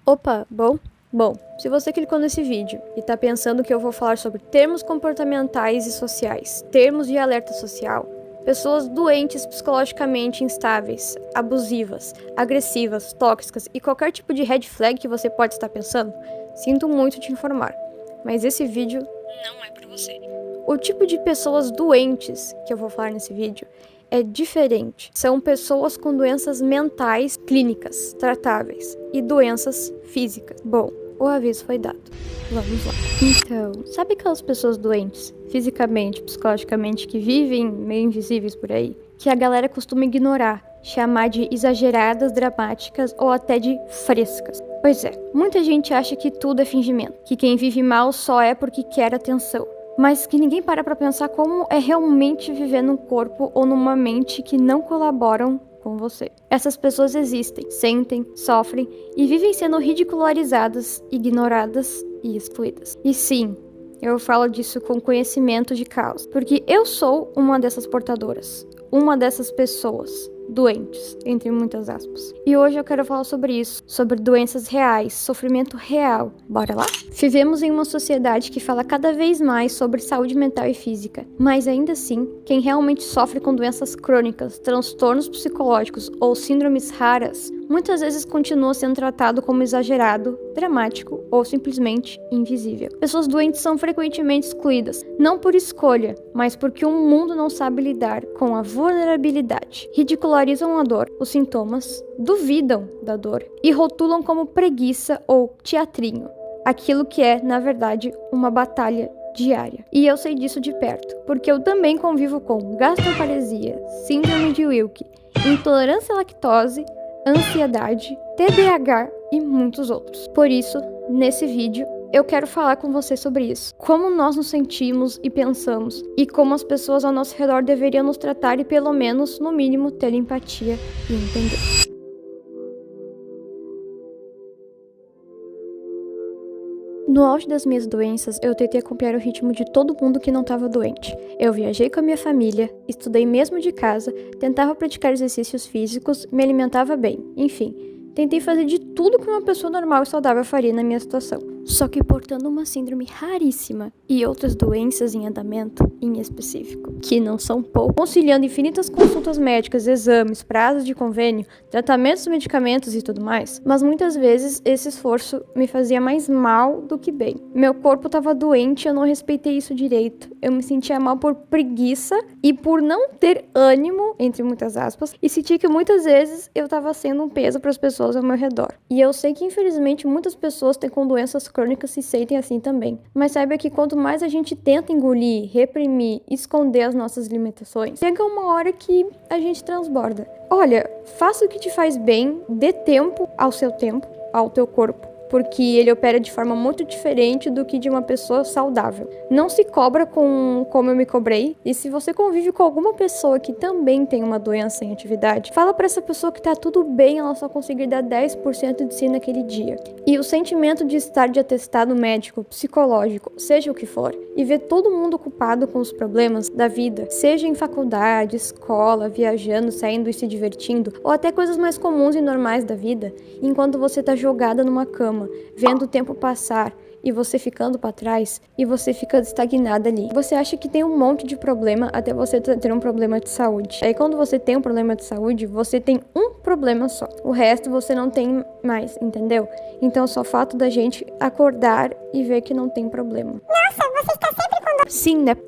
Opa, bom, se você clicou nesse vídeo e tá pensando que eu vou falar sobre termos comportamentais e sociais, termos de alerta social, pessoas doentes psicologicamente instáveis, abusivas, agressivas, tóxicas e qualquer tipo de red flag que você pode estar pensando, sinto muito te informar, mas esse vídeo não é pra você. O tipo de pessoas doentes que eu vou falar nesse vídeo é diferente. São pessoas com doenças mentais clínicas, tratáveis, e doenças físicas. Bom, o aviso foi dado. Vamos lá. Então, sabe aquelas pessoas doentes, fisicamente, psicologicamente, que vivem meio invisíveis por aí? Que a galera costuma ignorar, chamar de exageradas, dramáticas ou até de frescas. Pois é, muita gente acha que tudo é fingimento, que quem vive mal só é porque quer atenção. Mas que ninguém para pra pensar como é realmente viver num corpo ou numa mente que não colaboram com você. Essas pessoas existem, sentem, sofrem e vivem sendo ridicularizadas, ignoradas e excluídas. E sim, eu falo disso com conhecimento de causa, porque eu sou uma dessas portadoras, uma dessas pessoas doentes, entre muitas aspas. E hoje eu quero falar sobre isso, sobre doenças reais, sofrimento real. Bora lá? Vivemos em uma sociedade que fala cada vez mais sobre saúde mental e física, mas ainda assim, quem realmente sofre com doenças crônicas, transtornos psicológicos ou síndromes raras, muitas vezes continua sendo tratado como exagerado, dramático ou simplesmente invisível. Pessoas doentes são frequentemente excluídas, não por escolha, mas porque o mundo não sabe lidar com a vulnerabilidade. Ridicularizam a dor, os sintomas, duvidam da dor e rotulam como preguiça ou teatrinho, aquilo que é, na verdade, uma batalha diária. E eu sei disso de perto, porque eu também convivo com gastroparesia, síndrome de Wilkie, intolerância à lactose, ansiedade, TDAH e muitos outros. Por isso, nesse vídeo, eu quero falar com você sobre isso. Como nós nos sentimos e pensamos, e como as pessoas ao nosso redor deveriam nos tratar e pelo menos, no mínimo, ter empatia e entender. No auge das minhas doenças, eu tentei acompanhar o ritmo de todo mundo que não estava doente. Eu viajei com a minha família, estudei mesmo de casa, tentava praticar exercícios físicos, me alimentava bem, enfim. Tentei fazer de tudo que uma pessoa normal e saudável faria na minha situação. Só que portando uma síndrome raríssima e outras doenças em andamento em específico, que não são poucas, conciliando infinitas consultas médicas, exames, prazos de convênio, tratamentos, medicamentos e tudo mais, mas muitas vezes esse esforço me fazia mais mal do que bem. Meu corpo estava doente, eu não respeitei isso direito. Eu me sentia mal por preguiça e por não ter ânimo, entre muitas aspas, e senti que muitas vezes eu estava sendo um peso para as pessoas ao meu redor. E eu sei que infelizmente muitas pessoas têm com doenças crônicas se sentem assim também. Mas saiba que quanto mais a gente tenta engolir, reprimir, esconder as nossas limitações, chega uma hora que a gente transborda. Olha, faça o que te faz bem, dê tempo, ao teu corpo, porque ele opera de forma muito diferente do que de uma pessoa saudável. Não se cobra como eu me cobrei, e se você convive com alguma pessoa que também tem uma doença em atividade, fala pra essa pessoa que tá tudo bem, ela só conseguir dar 10% de si naquele dia. E o sentimento de estar de atestado médico, psicológico, seja o que for, e ver todo mundo ocupado com os problemas da vida, seja em faculdade, escola, viajando, saindo e se divertindo, ou até coisas mais comuns e normais da vida, enquanto você tá jogada numa cama, vendo o tempo passar e você ficando para trás e você fica estagnada ali. Você acha que tem um monte de problema até você ter um problema de saúde. Aí quando você tem um problema de saúde, você tem um problema só. O resto você não tem mais, entendeu? Então só o fato da gente acordar e ver que não tem problema. Nossa, você está sempre com dor. Sim, né, p***?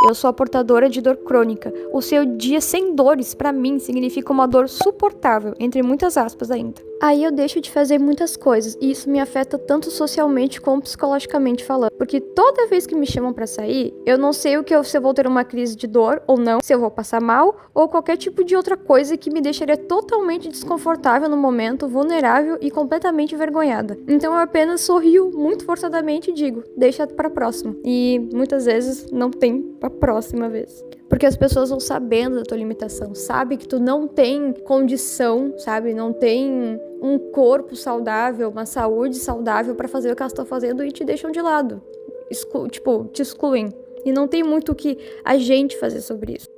Eu sou a portadora de dor crônica. O seu dia sem dores, pra mim, significa uma dor suportável, entre muitas aspas ainda. Aí eu deixo de fazer muitas coisas, e isso me afeta tanto socialmente como psicologicamente falando. Porque toda vez que me chamam pra sair, eu não sei se eu vou ter uma crise de dor ou não, se eu vou passar mal, ou qualquer tipo de outra coisa que me deixaria totalmente desconfortável no momento, vulnerável e completamente envergonhada. Então eu apenas sorrio muito forçadamente e digo, deixa pra próxima. E muitas vezes não tem pra próxima vez. Porque as pessoas vão sabendo da tua limitação, sabe que tu não tem condição, sabe, não tem um corpo saudável, uma saúde saudável pra fazer o que elas estão fazendo e te deixam de lado, te excluem. E não tem muito o que a gente fazer sobre isso.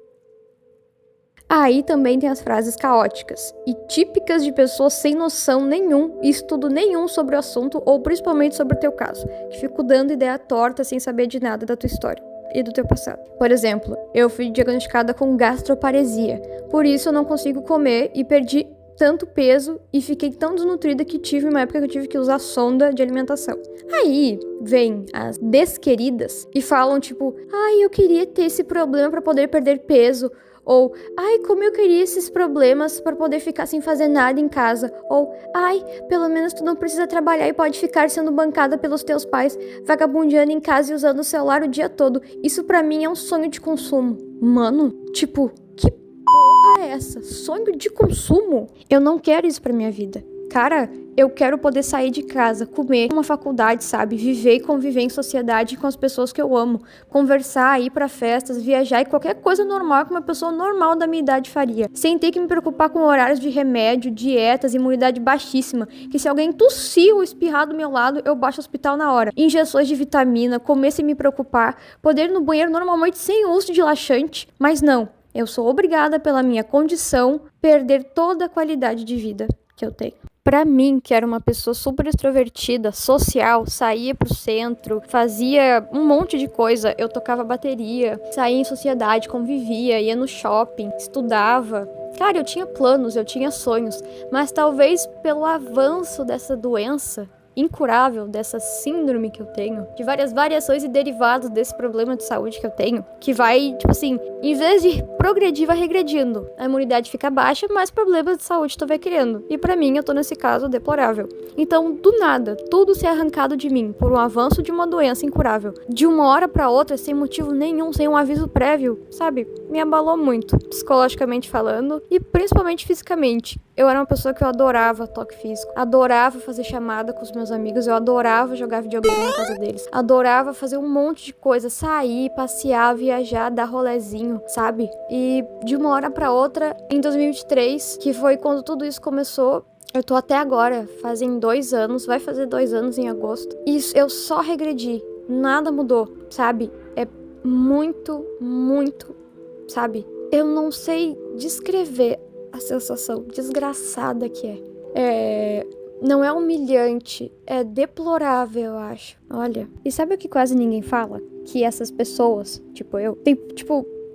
Aí também tem as frases caóticas e típicas de pessoas sem noção nenhum e estudo nenhum sobre o assunto ou principalmente sobre o teu caso, que ficam dando ideia torta sem saber de nada da tua história e do teu passado. Por exemplo, eu fui diagnosticada com gastroparesia, por isso eu não consigo comer e perdi tanto peso e fiquei tão desnutrida que tive uma época que eu tive que usar sonda de alimentação. Aí vem as desqueridas e falam tipo, ai, eu queria ter esse problema para poder perder peso, ou ai, como eu queria esses problemas para poder ficar sem fazer nada em casa, ou ai, pelo menos tu não precisa trabalhar e pode ficar sendo bancada pelos teus pais, vagabundeando em casa e usando o celular o dia todo. Isso pra mim é um sonho de consumo. Mano, tipo, que porra é essa? Sonho de consumo? Eu não quero isso pra minha vida. Cara, eu quero poder sair de casa, comer uma faculdade, sabe? Viver e conviver em sociedade com as pessoas que eu amo. Conversar, ir pra festas, viajar e qualquer coisa normal que uma pessoa normal da minha idade faria. Sem ter que me preocupar com horários de remédio, dietas, imunidade baixíssima. Que se alguém tossir ou espirrar do meu lado, eu baixo o hospital na hora. Injeções de vitamina, comer sem me preocupar. Poder ir no banheiro normalmente sem uso de laxante. Mas não, eu sou obrigada pela minha condição perder toda a qualidade de vida que eu tenho. Pra mim, que era uma pessoa super extrovertida, social, saía pro centro, fazia um monte de coisa, eu tocava bateria, saía em sociedade, convivia, ia no shopping, estudava. Cara, eu tinha planos, eu tinha sonhos, mas talvez pelo avanço dessa doença incurável, dessa síndrome que eu tenho, de várias variações e derivados desse problema de saúde que eu tenho, que vai, tipo assim, em vez de progredir, vai regredindo. A imunidade fica baixa, mas problemas de saúde tu vai criando. E pra mim, eu tô nesse caso deplorável. Então, do nada, tudo ser arrancado de mim por um avanço de uma doença incurável, de uma hora pra outra, sem motivo nenhum, sem um aviso prévio, sabe? Me abalou muito, psicologicamente falando, e principalmente fisicamente. Eu era uma pessoa que eu adorava toque físico, adorava fazer chamada com os meus amigos, eu adorava jogar videogame na casa deles, adorava fazer um monte de coisa, sair, passear, viajar, dar rolezinho, sabe? E de uma hora pra outra, em 2023, que foi quando tudo isso começou, eu tô até agora, fazem 2 anos, vai fazer 2 anos em agosto, e eu só regredi, nada mudou, sabe? É muito, sabe? Eu não sei descrever a sensação desgraçada que é. Não é humilhante, é deplorável, eu acho. Olha, e sabe o que quase ninguém fala? Que essas pessoas, tipo eu,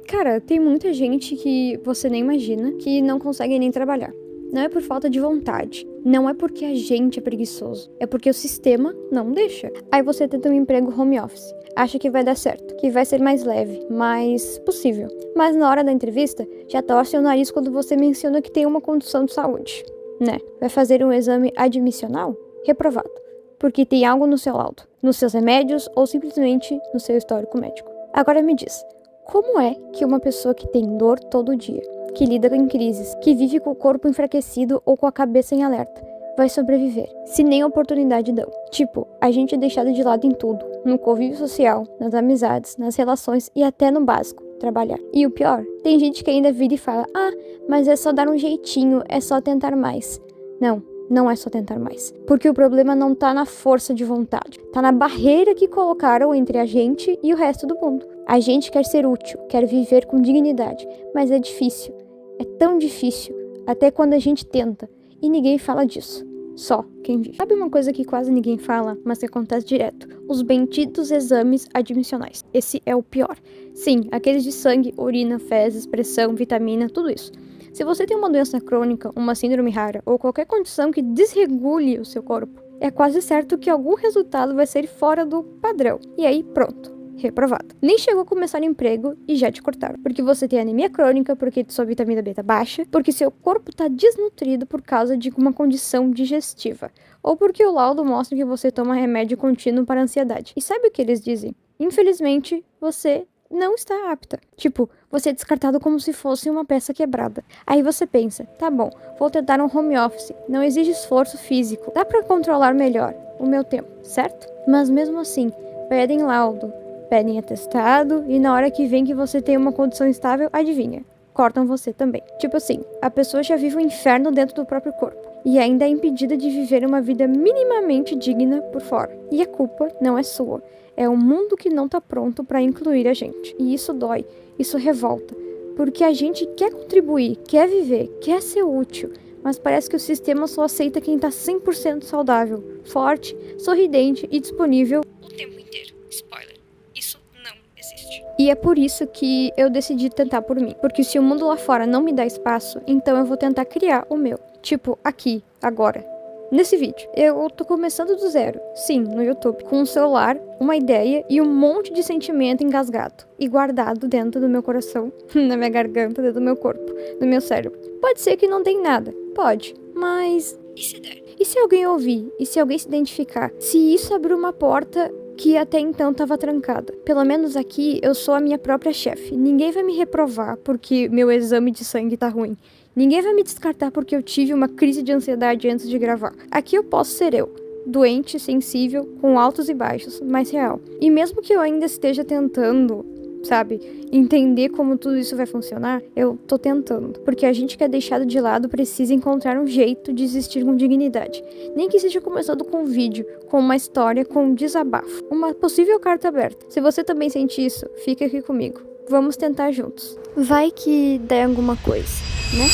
cara, tem muita gente que você nem imagina que não consegue nem trabalhar. Não é por falta de vontade, não é porque a gente é preguiçoso, é porque o sistema não deixa. Aí você tenta um emprego home office, acha que vai dar certo, que vai ser mais leve, mais possível. Mas na hora da entrevista, já torce o nariz quando você menciona que tem uma condição de saúde, né? Vai fazer um exame admissional? Reprovado. Porque tem algo no seu laudo, nos seus remédios ou simplesmente no seu histórico médico. Agora me diz, como é que uma pessoa que tem dor todo dia, que lida com crises, que vive com o corpo enfraquecido ou com a cabeça em alerta, vai sobreviver, se nem oportunidade dão? Tipo, a gente é deixado de lado em tudo, no convívio social, nas amizades, nas relações e até no básico, trabalhar. E o pior, tem gente que ainda vira e fala, mas é só dar um jeitinho, é só tentar mais. Não é só tentar mais. Porque o problema não tá na força de vontade, tá na barreira que colocaram entre a gente e o resto do mundo. A gente quer ser útil, quer viver com dignidade, mas é difícil. É tão difícil, até quando a gente tenta, e ninguém fala disso. Só quem vive. Sabe uma coisa que quase ninguém fala, mas que acontece direto? Os benditos exames admissionais. Esse é o pior. Sim, aqueles de sangue, urina, fezes, pressão, vitamina, tudo isso. Se você tem uma doença crônica, uma síndrome rara ou qualquer condição que desregule o seu corpo, é quase certo que algum resultado vai ser fora do padrão. E aí, pronto. Reprovado. Nem chegou a começar o emprego e já te cortaram. Porque você tem anemia crônica, porque sua vitamina B tá baixa, porque seu corpo tá desnutrido por causa de uma condição digestiva. Ou porque o laudo mostra que você toma remédio contínuo para ansiedade. E sabe o que eles dizem? Infelizmente, você não está apta. Tipo, você é descartado como se fosse uma peça quebrada. Aí você pensa, tá bom, vou tentar um home office. Não exige esforço físico. Dá pra controlar melhor o meu tempo, certo? Mas mesmo assim, pedem laudo, pedem atestado e na hora que vem que você tem uma condição estável, adivinha? Cortam você também. Tipo assim, a pessoa já vive um inferno dentro do próprio corpo e ainda é impedida de viver uma vida minimamente digna por fora. E a culpa não é sua. É o mundo que não tá pronto pra incluir a gente. E isso dói, isso revolta. porque a gente quer contribuir, quer viver, quer ser útil, mas parece que o sistema só aceita quem tá 100% saudável, forte, sorridente e disponível o tempo inteiro. Spoiler, isso não existe. E é por isso que eu decidi tentar por mim, porque se o mundo lá fora não me dá espaço, então eu vou tentar criar o meu, tipo aqui, agora. Nesse vídeo, eu tô começando do zero, sim, no YouTube, com um celular, uma ideia e um monte de sentimento engasgado e guardado dentro do meu coração, na minha garganta, dentro do meu corpo, no meu cérebro. Pode ser que não tenha nada, pode, mas e se der? E se alguém ouvir? E se alguém se identificar? Se isso abrir uma porta que até então estava trancada? Pelo menos aqui eu sou a minha própria chefe. Ninguém vai me reprovar porque meu exame de sangue tá ruim. Ninguém vai me descartar porque eu tive uma crise de ansiedade antes de gravar. Aqui eu posso ser eu, doente, sensível, com altos e baixos, mas real. E mesmo que eu ainda esteja tentando, sabe, entender como tudo isso vai funcionar, eu tô tentando. Porque a gente que é deixado de lado precisa encontrar um jeito de existir com dignidade. Nem que seja começando com um vídeo, com uma história, com um desabafo. Uma possível carta aberta. Se você também sente isso, fica aqui comigo. Vamos tentar juntos. Vai que der alguma coisa, né?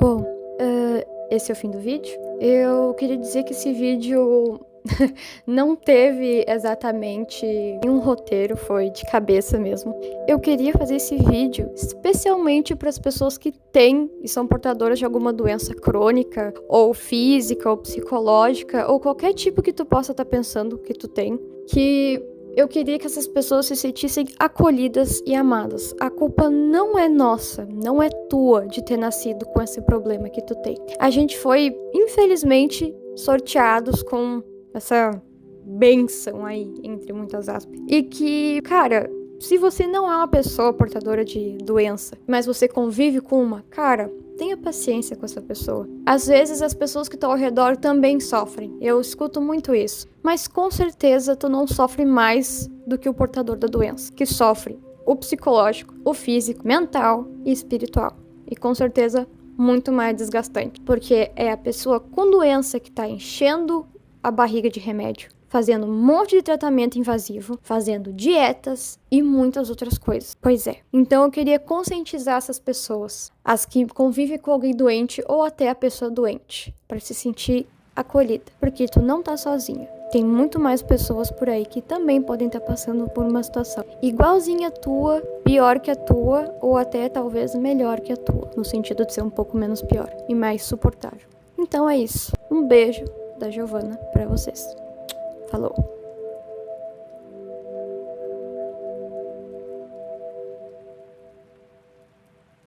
Bom, esse é o fim do vídeo. Eu queria dizer que esse vídeo não teve exatamente um roteiro, foi de cabeça mesmo. Eu queria fazer esse vídeo especialmente para as pessoas que têm e são portadoras de alguma doença crônica, ou física, ou psicológica, ou qualquer tipo que tu possa estar pensando que tu tem, que eu queria que essas pessoas se sentissem acolhidas e amadas. A culpa não é nossa, não é tua de ter nascido com esse problema que tu tem. A gente foi, infelizmente, sorteados com essa bênção aí, entre muitas aspas. E que, cara, se você não é uma pessoa portadora de doença, mas você convive com uma, cara, tenha paciência com essa pessoa. Às vezes as pessoas que estão ao redor também sofrem. Eu escuto muito isso. Mas com certeza tu não sofre mais do que o portador da doença, que sofre o psicológico, o físico, mental e espiritual. E com certeza muito mais desgastante, porque é a pessoa com doença que tá enchendo a barriga de remédio, fazendo um monte de tratamento invasivo, fazendo dietas e muitas outras coisas. Pois é. Então eu queria conscientizar essas pessoas, as que convivem com alguém doente ou até a pessoa doente, para se sentir acolhida, porque tu não tá sozinha. Tem muito mais pessoas por aí que também podem estar passando por uma situação igualzinha à tua, pior que a tua, ou até talvez melhor que a tua, no sentido de ser um pouco menos pior e mais suportável. Então é isso. Um beijo da Giovana pra vocês. Falou!